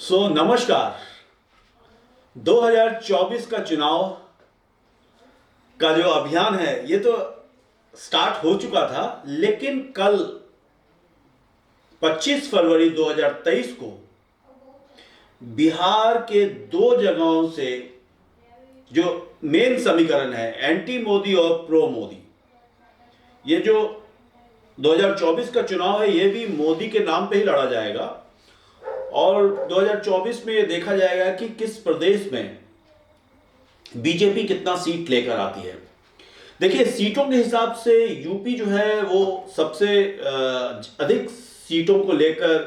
नमस्कार। 2024 का चुनाव का जो अभियान है ये तो स्टार्ट हो चुका था, लेकिन कल 25 फरवरी 2023 को बिहार के दो जगहों से जो मेन समीकरण है एंटी मोदी और प्रो मोदी, ये जो 2024 का चुनाव है ये भी मोदी के नाम पे ही लड़ा जाएगा और 2024 में ये देखा जाएगा कि किस प्रदेश में बीजेपी कितना सीट लेकर आती है। देखिए, सीटों के हिसाब से यूपी जो है वो सबसे अधिक सीटों को लेकर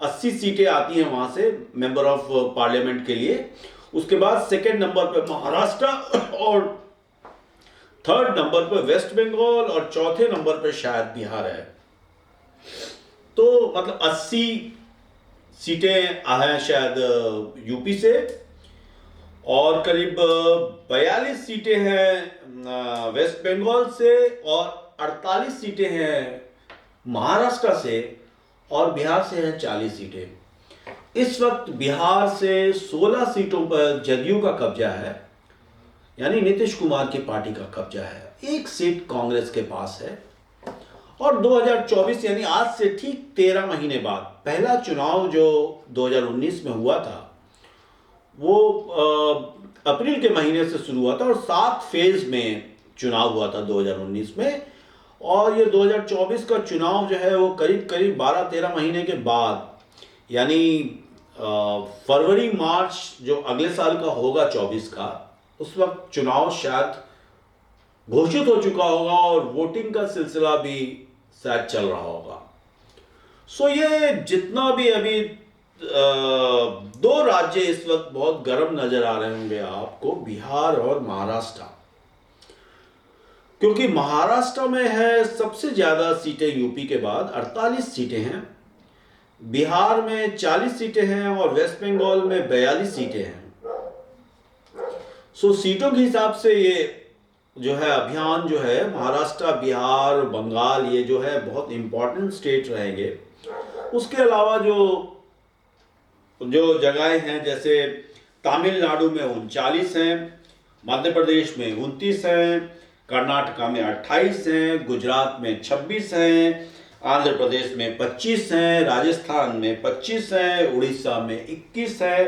80 सीटें आती हैं वहां से मेंबर ऑफ पार्लियामेंट के लिए। उसके बाद सेकंड नंबर पर महाराष्ट्र और थर्ड नंबर पर वेस्ट बंगाल और चौथे नंबर पर शायद बिहार है। तो मतलब 80 सीटें हैं शायद यूपी से और करीब 42 सीटें हैं वेस्ट बंगाल से और 48 सीटें हैं महाराष्ट्र से और बिहार से हैं 40 सीटें। इस वक्त बिहार से 16 सीटों पर जदयू का कब्जा है, यानी नीतीश कुमार की पार्टी का कब्जा है। एक सीट कांग्रेस के पास है और 2024 यानी आज से ठीक 13 महीने बाद पहला चुनाव जो 2019 में हुआ था वो अप्रैल के महीने से शुरू हुआ था और 7 फेज में चुनाव हुआ था 2019 में। और ये 2024 का चुनाव जो है वो करीब करीब 12-13 महीने के बाद यानी फरवरी मार्च जो अगले साल का होगा 24 का, उस वक्त चुनाव शायद घोषित हो चुका होगा और वोटिंग का सिलसिला भी शायद चल रहा होगा। ये जितना भी अभी दो राज्य इस वक्त बहुत गर्म नजर आ रहे होंगे आपको, बिहार और महाराष्ट्र, क्योंकि महाराष्ट्र में है सबसे ज्यादा सीटें यूपी के बाद 48 सीटें हैं, बिहार में 40 सीटें हैं और वेस्ट बंगाल में 42 सीटें हैं। सीटों के हिसाब से ये जो है अभियान जो है महाराष्ट्र, बिहार, बंगाल ये जो है बहुत इंपॉर्टेंट स्टेट रहेंगे। उसके अलावा जो जगहें हैं जैसे तमिलनाडु में 39 हैं, मध्य प्रदेश में 29 हैं, कर्नाटका में 28 हैं, गुजरात में 26 हैं, आंध्र प्रदेश में 25 हैं, राजस्थान में 25 हैं, उड़ीसा में 21 है,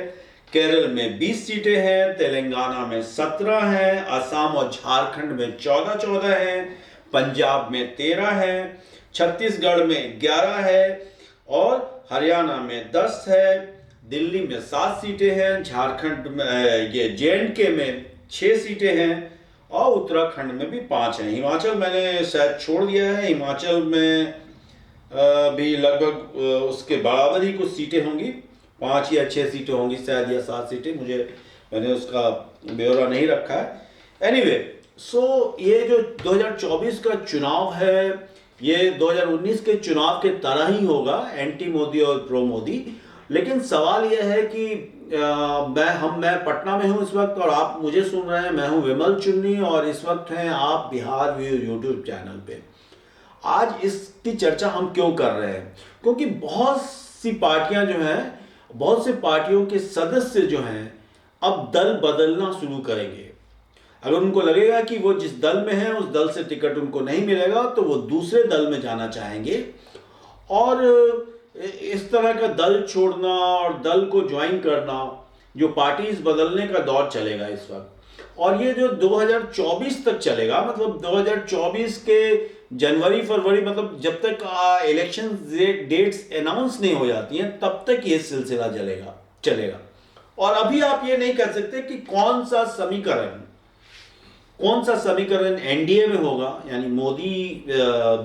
केरल में 20 सीटें हैं, तेलंगाना में 17 हैं, असम और झारखंड में 14 हैं, पंजाब में 13 हैं, छत्तीसगढ़ में 11 है और हरियाणा में 10 है, दिल्ली में 7 सीटें हैं, झारखंड में ये जे.एंड.के में 6 सीटें हैं और उत्तराखंड में भी 5 हैं। हिमाचल मैंने शायद छोड़ दिया है, हिमाचल में भी लगभग उसके बराबर ही कुछ सीटें होंगी, 5 या 6 सीटें होंगी शायद या 7 सीटें, मैंने उसका ब्यौरा नहीं रखा है। एनीवे, ये जो 2024 का चुनाव है ये 2019 के चुनाव के तरह ही होगा, एंटी मोदी और प्रो मोदी। लेकिन सवाल यह है कि मैं पटना में हूँ इस वक्त और आप मुझे सुन रहे हैं, मैं हूँ विमल चुन्नी और इस वक्त हैं आप बिहार व्यू यूट्यूब चैनल पे। आज इसकी चर्चा हम क्यों कर रहे हैं? क्योंकि बहुत सी पार्टियां जो हैं, बहुत से पार्टियों के सदस्य जो हैं अब दल बदलना शुरू करेंगे। अगर उनको लगेगा कि वो जिस दल में है उस दल से टिकट उनको नहीं मिलेगा तो वो दूसरे दल में जाना चाहेंगे और इस तरह का दल छोड़ना और दल को ज्वाइन करना, जो पार्टीज बदलने का दौर चलेगा इस वक्त। और ये जो 2024 तक चलेगा, मतलब 2024 के जनवरी फरवरी, मतलब जब तक इलेक्शन डेट्स अनाउंस नहीं हो जाती हैं तब तक ये सिलसिला चलेगा। और अभी आप ये नहीं कह सकते कि कौन सा समीकरण एनडीए में होगा, यानी मोदी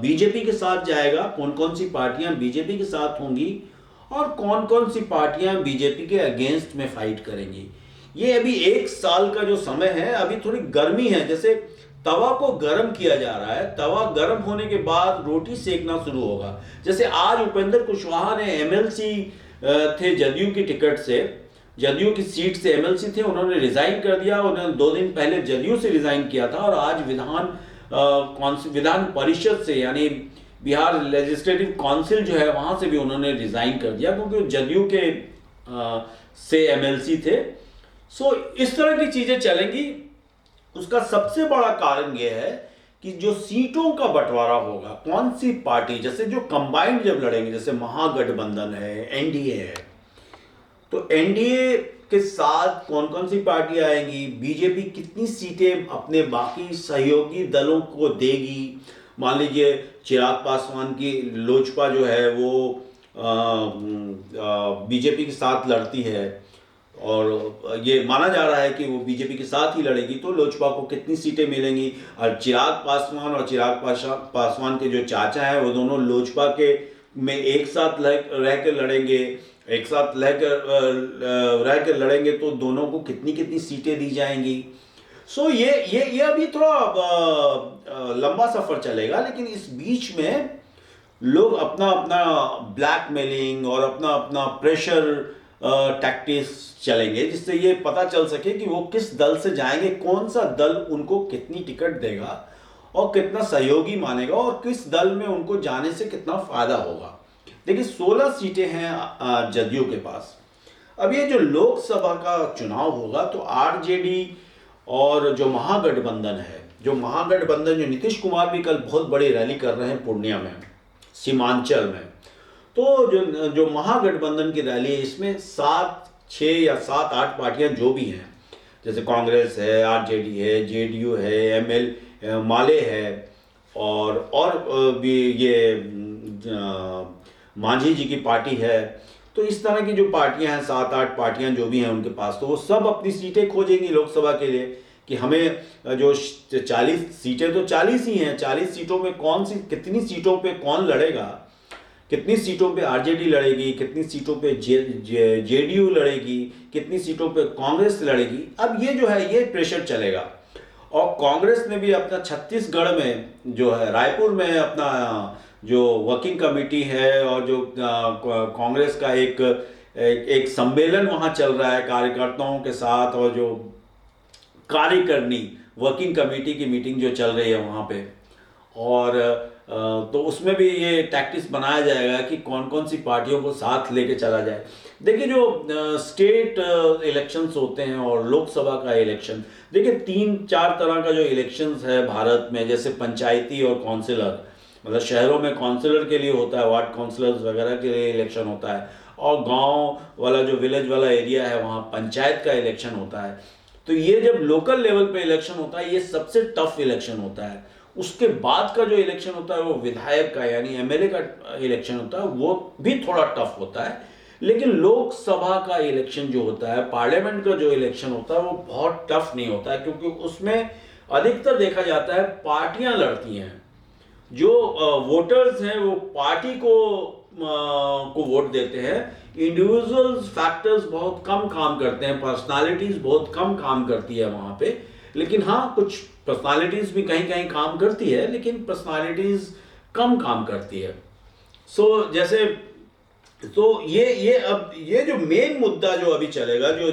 बीजेपी के साथ जाएगा, कौन कौन सी पार्टियां बीजेपी के साथ होंगी और कौन कौन सी पार्टियां बीजेपी के अगेंस्ट में फाइट करेंगी। ये अभी 1 साल का जो समय है, अभी थोड़ी गर्मी है, जैसे तवा को गर्म किया जा रहा है, तवा गर्म होने के बाद रोटी सेकना शुरू होगा। जैसे आज उपेंद्र कुशवाहा ने एमएलसी थे जदयू की टिकट से, जदयू की सीट से एमएलसी थे, उन्होंने रिजाइन कर दिया। उन्होंने 2 दिन पहले जदयू से रिजाइन किया था और आज विधान परिषद से यानी बिहार लेजिस्लेटिव काउंसिल जो है वहां से भी उन्होंने रिजाइन कर दिया, क्योंकि जदयू के से एमएलसी थे। सो इस तरह की चीजें चलेंगी। उसका सबसे बड़ा कारण यह है कि जो सीटों का बंटवारा होगा, कौन सी पार्टी, जैसे जो कंबाइंड जब लड़ेंगे, जैसे महागठबंधन है, एनडीए है, तो एनडीए के साथ कौन कौन सी पार्टी आएंगी, बीजेपी कितनी सीटें अपने बाकी सहयोगी दलों को देगी। मान लीजिए चिराग पासवान की लोजपा जो है वो बीजेपी के साथ लड़ती है और ये माना जा रहा है कि वो बीजेपी के साथ ही लड़ेगी, तो लोजपा को कितनी सीटें मिलेंगी। और चिराग पासवान के जो चाचा हैं वो दोनों लोजपा के में एक साथ रह कर लड़ेंगे, एक साथ रह कर लड़ेंगे, तो दोनों को कितनी कितनी सीटें दी जाएंगी। सो ये अभी थोड़ा लंबा सफर चलेगा, लेकिन इस बीच में लोग अपना अपना ब्लैकमेलिंग और अपना अपना प्रेशर टैक्टिक्स चलेंगे, जिससे ये पता चल सके कि वो किस दल से जाएंगे, कौन सा दल उनको कितनी टिकट देगा और कितना सहयोगी मानेगा और किस दल में उनको जाने से कितना फायदा होगा। देखिए 16 सीटें हैं जदयू के पास। अब ये जो लोकसभा का चुनाव होगा तो आरजेडी और जो महागठबंधन है, जो नीतीश कुमार भी कल बहुत बड़ी रैली कर रहे हैं पूर्णिया में, सीमांचल में, तो जो महागठबंधन की रैली है इसमें 6 या 7-8 पार्टियां जो भी हैं, जैसे कांग्रेस है, आरजेडी है, जेडीयू है, एमएल माले है और भी ये मांझी जी की पार्टी है। तो इस तरह की जो पार्टियां हैं, 7-8 पार्टियां जो भी हैं उनके पास, तो वो सब अपनी सीटें खोजेंगी लोकसभा के लिए कि हमें जो 40 सीटें तो 40 ही हैं, 40 सीटों में कितनी सीटों पे कौन लड़ेगा, कितनी सीटों पे आरजेडी लड़ेगी, कितनी सीटों पे जेडीयू लड़ेगी, कितनी सीटों पे कांग्रेस लड़ेगी। अब ये जो है ये प्रेशर चलेगा। और कांग्रेस ने भी अपना छत्तीसगढ़ में जो है, रायपुर में अपना जो वर्किंग कमेटी है और जो कांग्रेस का एक सम्मेलन वहाँ चल रहा है कार्यकर्ताओं के साथ, और जो कार्यकारिणी वर्किंग कमेटी की मीटिंग जो चल रही है वहाँ पे, और तो उसमें भी ये टैक्टिक्स बनाया जाएगा कि कौन कौन सी पार्टियों को साथ लेके चला जाए। देखिए जो स्टेट इलेक्शंस होते हैं और लोकसभा का इलेक्शन, देखिए 3-4 तरह का जो इलेक्शंस है भारत में, जैसे पंचायती और काउंसिलर, मतलब शहरों में काउंसिलर के लिए होता है, वार्ड काउंसिलर्स वगैरह के लिए इलेक्शन होता है, और गांव वाला जो विलेज वाला एरिया है वहाँ पंचायत का इलेक्शन होता है। तो ये जब लोकल लेवल पे इलेक्शन होता है ये सबसे टफ इलेक्शन होता है। उसके बाद का जो इलेक्शन होता है वो विधायक का यानी एमएलए का इलेक्शन होता है, वो भी थोड़ा टफ होता है। लेकिन लोकसभा का इलेक्शन जो होता है, पार्लियामेंट का जो इलेक्शन होता है, वो बहुत टफ नहीं होता है, क्योंकि उसमें अधिकतर देखा जाता है पार्टियां लड़ती हैं। जो वोटर्स हैं वो पार्टी को वोट देते हैं, इंडिविजुअल फैक्टर्स बहुत कम काम करते हैं, पर्सनालिटीज बहुत कम काम करती है वहां पे। लेकिन हाँ, कुछ पर्सनालिटीज भी कहीं कहीं काम करती है, लेकिन पर्सनालिटीज कम काम करती है। जैसे तो ये जो मेन मुद्दा जो अभी चलेगा, जो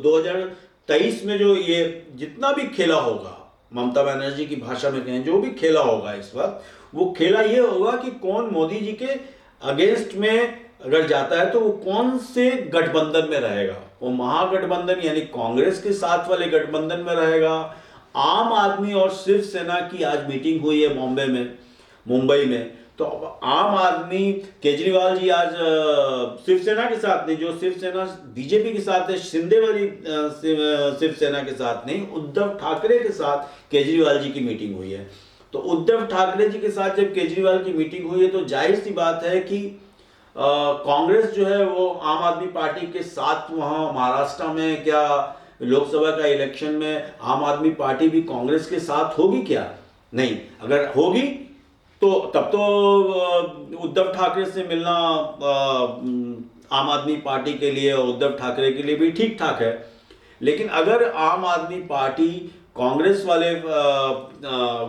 2023 में जो ये जितना भी खेला होगा, ममता बनर्जी की भाषा में कहें, जो भी खेला होगा इस वक्त, वो खेला ये होगा कि कौन मोदी जी के अगेंस्ट में अगर जाता है तो वो कौन से गठबंधन में रहेगा। वो महागठबंधन यानी कांग्रेस के साथ वाले गठबंधन में रहेगा। आम आदमी और शिवसेना की आज मीटिंग हुई है मुंबई में, तो आम आदमी, केजरीवाल जी आज शिवसेना के साथ नहीं, जो शिवसेना बीजेपी के साथ है, शिंदे वाली शिवसेना के साथ नहीं, उद्धव ठाकरे के साथ केजरीवाल जी की मीटिंग हुई है। तो उद्धव ठाकरे जी के साथ जब केजरीवाल की मीटिंग हुई है तो जाहिर सी बात है कि कांग्रेस जो है वो आम आदमी पार्टी के साथ वहाँ महाराष्ट्र में, क्या लोकसभा का इलेक्शन में आम आदमी पार्टी भी कांग्रेस के साथ होगी क्या? नहीं। अगर होगी तो तब तो उद्धव ठाकरे से मिलना आम आदमी पार्टी के लिए और उद्धव ठाकरे के लिए भी ठीक ठाक है। लेकिन अगर आम आदमी पार्टी कांग्रेस वाले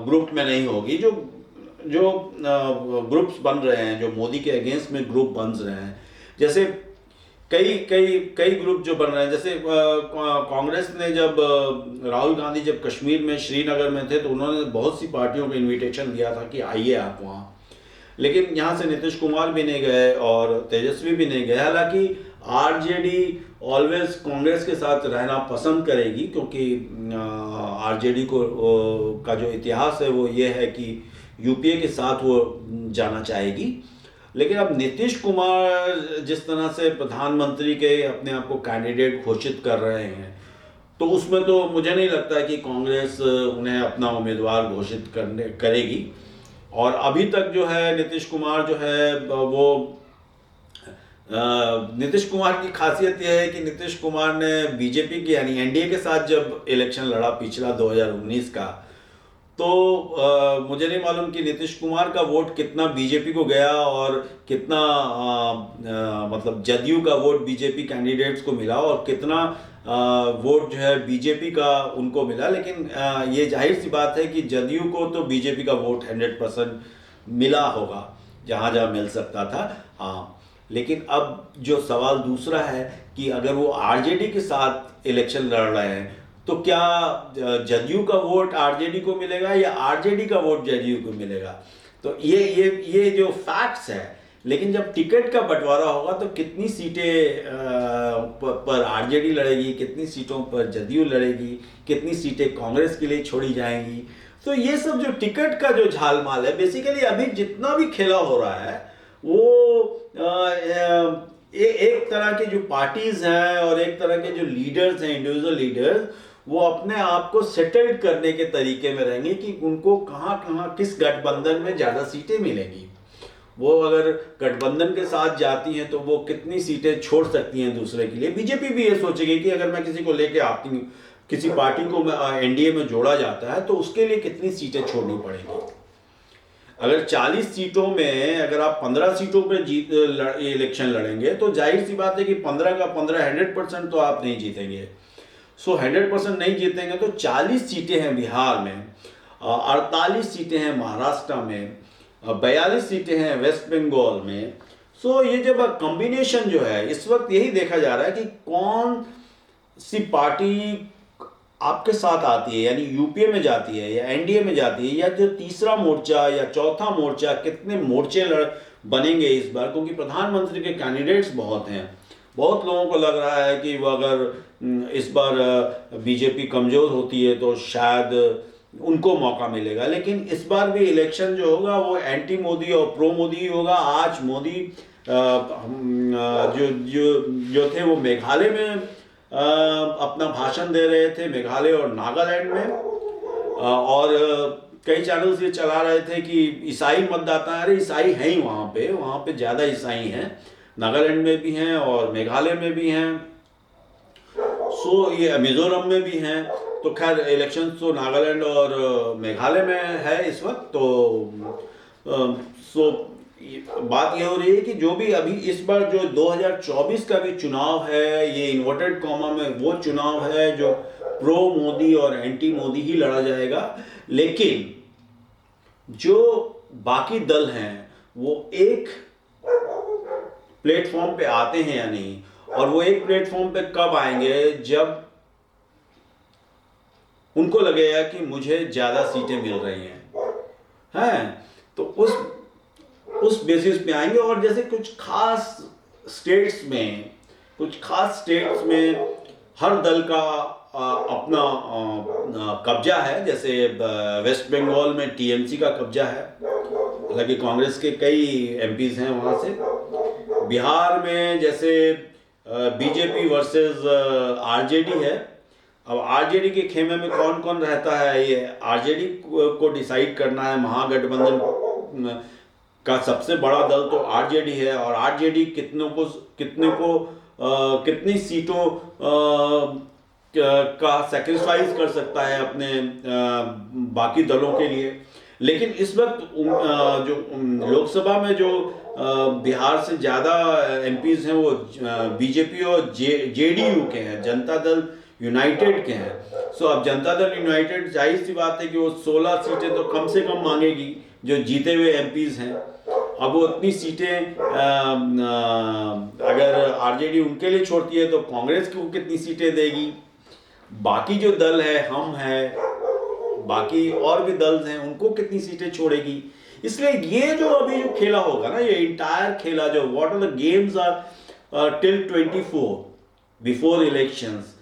ग्रुप में नहीं होगी, जो ग्रुप्स बन रहे हैं, जो मोदी के अगेंस्ट में ग्रुप बन रहे हैं, जैसे कई ग्रुप जो बन रहे हैं, जैसे कांग्रेस ने जब राहुल गांधी जब कश्मीर में श्रीनगर में थे तो उन्होंने बहुत सी पार्टियों को इनविटेशन दिया था कि आइए आप वहाँ, लेकिन यहाँ से नीतीश कुमार भी नहीं गए और तेजस्वी भी नहीं गए। हालांकि आरजेडी ऑलवेज कांग्रेस के साथ रहना पसंद करेगी, क्योंकि आरजेडी को का जो इतिहास है वो ये है कि यूपीए के साथ वो जाना चाहेगी। लेकिन अब नीतीश कुमार जिस तरह से प्रधानमंत्री के अपने आप को कैंडिडेट घोषित कर रहे हैं, तो उसमें तो मुझे नहीं लगता है कि कांग्रेस उन्हें अपना उम्मीदवार घोषित करेगी। और अभी तक जो है नीतीश कुमार जो है वो नीतीश कुमार की खासियत यह है कि नीतीश कुमार ने बीजेपी की यानी एनडीए के साथ जब इलेक्शन लड़ा पिछला 2019 का, तो मुझे नहीं मालूम कि नीतीश कुमार का वोट कितना बीजेपी को गया और कितना मतलब जदयू का वोट बीजेपी कैंडिडेट्स को मिला और कितना वोट जो है बीजेपी का उनको मिला। लेकिन ये जाहिर सी बात है कि जदयू को तो बीजेपी का वोट 100% मिला होगा जहाँ जहाँ मिल सकता था। हाँ, लेकिन अब जो सवाल दूसरा है कि अगर वो आरजेडी के साथ इलेक्शन लड़ रहे हैं तो क्या जदयू का वोट आरजेडी को मिलेगा या आरजेडी का वोट जदयू को मिलेगा। तो ये जो फैक्ट्स है। लेकिन जब टिकट का बंटवारा होगा तो कितनी सीटें पर आरजेडी लड़ेगी, कितनी सीटों पर जदयू लड़ेगी, कितनी सीटें कांग्रेस के लिए छोड़ी जाएंगी, तो ये सब जो टिकट का जो झालमाल है, बेसिकली अभी जितना भी खेला हो रहा है वो एक तरह के जो पार्टीज हैं और एक तरह के जो लीडर्स हैं, इंडिविजुअल लीडर्स, वो अपने आप को सेटल्ड करने के तरीके में रहेंगे कि उनको कहाँ कहाँ किस गठबंधन में ज़्यादा सीटें मिलेंगी। वो अगर गठबंधन के साथ जाती हैं तो वो कितनी सीटें छोड़ सकती हैं दूसरे के लिए। बीजेपी भी ये सोचेगी कि अगर मैं किसी को लेके आती हूँ, किसी पार्टी को एनडीए में जोड़ा जाता है तो उसके लिए कितनी सीटें छोड़नी पड़ेगी। अगर 40 सीटों में अगर आप 15 सीटों पर इलेक्शन लड़ेंगे तो जाहिर सी बात है कि 15 का 15 100% तो आप नहीं जीतेंगे। 100% नहीं जीतेंगे तो 40 सीटें हैं बिहार में, 48 सीटें हैं महाराष्ट्र में, 42 सीटें हैं वेस्ट बंगाल में। ये जब कॉम्बिनेशन जो है इस वक्त यही देखा जा रहा है कि कौन सी पार्टी आपके साथ आती है, यानी यूपीए में जाती है या एनडीए में जाती है, या जो तीसरा मोर्चा या चौथा मोर्चा, कितने मोर्चे बनेंगे इस बार, क्योंकि प्रधानमंत्री के कैंडिडेट्स बहुत हैं। बहुत लोगों को लग रहा है कि वो अगर इस बार बीजेपी कमज़ोर होती है तो शायद उनको मौका मिलेगा। लेकिन इस बार भी इलेक्शन जो होगा वो एंटी मोदी और प्रो मोदी ही होगा। आज मोदी जो थे वो मेघालय में अपना भाषण दे रहे थे, मेघालय और नागालैंड में, और कई चैनल्स ये चला रहे थे कि ईसाई मतदाता हैं। अरे ईसाई हैं ही वहाँ पे ज़्यादा ईसाई हैं, नागालैंड में भी हैं और मेघालय में भी हैं, ये मिजोरम में भी हैं। तो खैर इलेक्शन तो नागालैंड और मेघालय में है इस वक्त। तो बात यह हो रही है कि जो भी अभी इस बार जो 2024 का भी चुनाव है, ये इन्वर्टेड कॉमा में वो चुनाव है जो प्रो मोदी और एंटी मोदी ही लड़ा जाएगा। लेकिन जो बाकी दल हैं वो एक प्लेटफॉर्म पे आते हैं या नहीं, और वो एक प्लेटफॉर्म पे कब आएंगे जब उनको लगेगा कि मुझे ज़्यादा सीटें मिल रही हैं, तो उस बेसिस पे आएंगे। और जैसे कुछ खास स्टेट्स में हर दल का अपना कब्जा है। जैसे वेस्ट बंगाल में टीएमसी का कब्जा है, हालांकि कांग्रेस के कई एमपीज हैं वहाँ से। बिहार में जैसे बीजेपी वर्सेस आरजेडी है। अब आरजेडी के खेमे में कौन कौन रहता है, ये आरजेडी को डिसाइड करना है। महागठबंधन का सबसे बड़ा दल तो आरजेडी है, और आरजेडी कितनी सीटों का सैक्रिफाइस कर सकता है अपने बाकी दलों के लिए। लेकिन इस वक्त जो लोकसभा में जो बिहार से ज़्यादा एमपीज हैं वो बीजेपी और जेडीयू के हैं, जनता दल यूनाइटेड के हैं। अब जनता दल यूनाइटेड जाहिर सी बात है कि वो 16 सीटें तो कम से कम मांगेगी जो जीते हुए एमपीज हैं। अब वो उतनी सीटें अगर आरजेडी उनके लिए छोड़ती है तो कांग्रेस को कितनी सीटें देगी। बाकी जो दल है, हम हैं, बाकी और भी दल हैं, उनको कितनी सीटें छोड़ेगी। इसलिए ये जो अभी जो खेला होगा ना, ये इंटायर खेला जो what are the games are till 24 before elections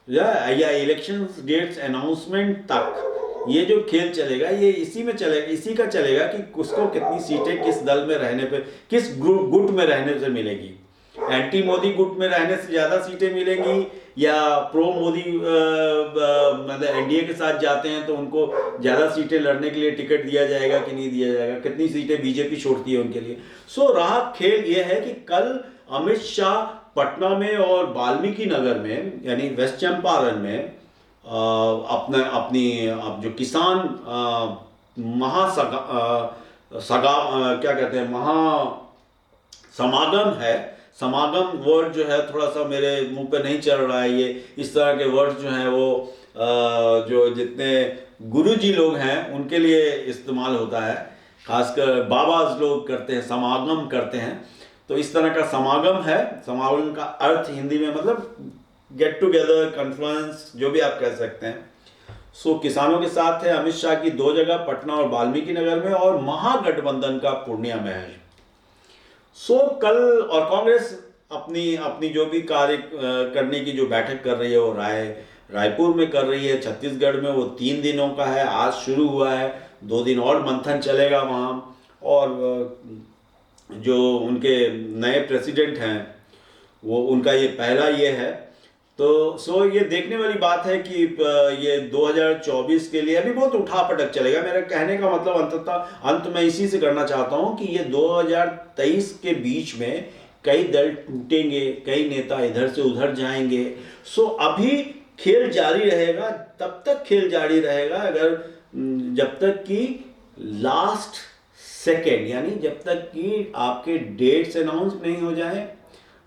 या इलेक्शंस डेट्स अनाउंसमेंट तक ये जो खेल चलेगा ये इसी में चलेगा, इसी का चलेगा कि उसको कितनी सीटें किस दल में रहने पे, किस गुट में रहने से मिलेगी। एंटी मोदी गुट में रहने से ज़्यादा सीटें मिलेंगी या प्रो मोदी मतलब एनडीए के साथ जाते हैं तो उनको ज़्यादा सीटें लड़ने के लिए टिकट दिया जाएगा कि नहीं दिया जाएगा, कितनी सीटें बीजेपी छोड़ती है उनके लिए। सो रहा खेल ये है कि कल अमित शाह पटना में और वाल्मीकि नगर में यानी वेस्ट चंपारण में अब जो किसान क्या कहते हैं समागम है, समागम वर्ड जो है थोड़ा सा मेरे मुंह पे नहीं चल रहा है, ये इस तरह के वर्ड जो हैं वो जो जितने गुरुजी लोग हैं उनके लिए इस्तेमाल होता है, खासकर बाबाज लोग करते हैं, समागम करते हैं। तो इस तरह का समागम है। समागम का अर्थ हिंदी में मतलब गेट टुगेदर, कॉन्फ्रेंस, जो भी आप कह सकते हैं। सो किसानों के साथ है अमित शाह की 2 जगह, पटना और वाल्मीकि नगर में, और महागठबंधन का पूर्णिया में है। सो कल और कांग्रेस अपनी अपनी जो भी कार्य करने की जो बैठक कर रही है वो रायपुर में कर रही है। छत्तीसगढ़ में वो 3 दिनों का है, आज शुरू हुआ है, 2 दिन और मंथन चलेगा वहाँ। और जो उनके नए प्रेसिडेंट हैं वो उनका ये पहला ये है। तो सो ये देखने वाली बात है कि ये 2024 के लिए अभी बहुत उठापटक चलेगा। मेरा कहने का मतलब अंततः अंत में इसी से करना चाहता हूँ कि ये 2023 के बीच में कई दल टूटेंगे, कई नेता इधर से उधर जाएंगे। सो अभी खेल जारी रहेगा, तब तक खेल जारी रहेगा अगर जब तक कि लास्ट सेकेंड यानी जब तक कि आपके डेट्स अनाउंस नहीं हो जाए,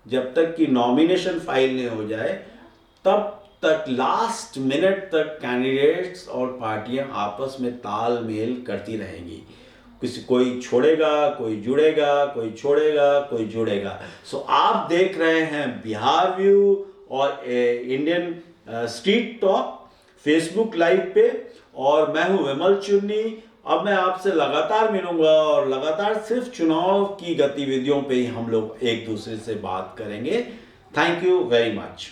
जब तक कि नॉमिनेशन फाइल नहीं हो जाए, तब तक लास्ट मिनट तक कैंडिडेट्स और पार्टियां आपस में तालमेल करती रहेंगी। कोई छोड़ेगा, कोई जुड़ेगा, कोई छोड़ेगा, कोई जुड़ेगा। सो आप देख रहे हैं बिहार व्यू और Indian street talk Facebook live पे, और मैं हूं विमल चुन्नी। अब मैं आपसे लगातार मिलूंगा और लगातार सिर्फ चुनाव की गतिविधियों पे ही हम लोग एक दूसरे से बात करेंगे। Thank you very much.